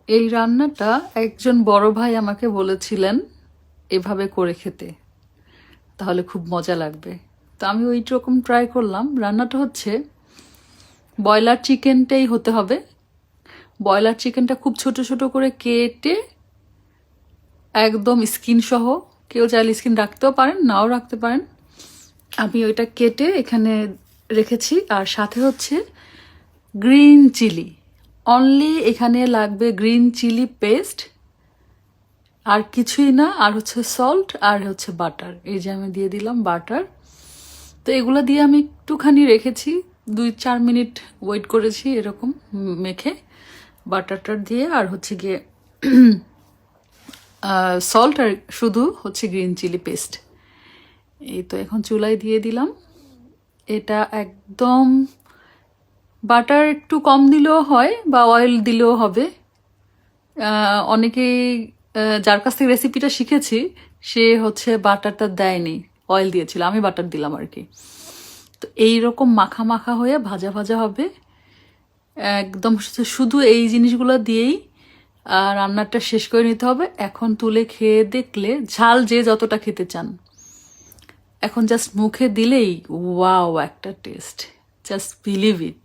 এই রান্নাটা একজন বড় ভাই আমাকে বলেছিলেন এভাবে করে খেতে, তাহলে খুব মজা লাগবে। তো আমি ওই রকম ট্রাই করলাম। রান্নাটা হচ্ছে ব্রয়লার চিকেনটাই হতে হবে। ব্রয়লার চিকেনটা খুব ছোট ছোট করে কেটে একদম স্কিন সহ, কেউ চাইলে স্কিন রাখতেও পারেন, নাও রাখতে পারেন। আমি ওইটা কেটে এখানে রেখেছি। আর সাথে হচ্ছে গ্রিন চিলি, অনলি এখানে লাগবে গ্রিন চিলি পেস্ট, আর কিছুই না। আর হচ্ছে সল্ট, আর হচ্ছে বাটার। এই যে আমি দিয়ে দিলাম বাটার। তো এগুলো দিয়ে আমি একটুখানি রেখেছি, 2-4 মিনিট ওয়েট করেছি এরকম মেখে বাটারটা দিয়ে। আর হচ্ছে গিয়ে সল্ট, আর শুধু হচ্ছে গ্রিন চিলি পেস্ট। এই তো এখন চুলায় দিয়ে দিলাম। এটা একদম বাটার একটু কম দিলেও হয় বা অয়েল দিলেও হবে। অনেকেই যার কাছ থেকে রেসিপিটা শিখেছি সে হচ্ছে বাটারটা দেয়নি, অয়েল দিয়েছিল, আমি বাটার দিলাম আর কি। তো এইরকম মাখা মাখা হয়ে ভাজা ভাজা হবে একদম। শুধু এই জিনিসগুলো দিয়েই রান্নাটা শেষ করে নিতে হবে। এখন তুলে খেয়ে দেখলে, ঝাল যে যতটা খেতে চান, এখন জাস্ট মুখে দিলেই ওয়াও একটা টেস্ট, জাস্ট বিলিভ ইট।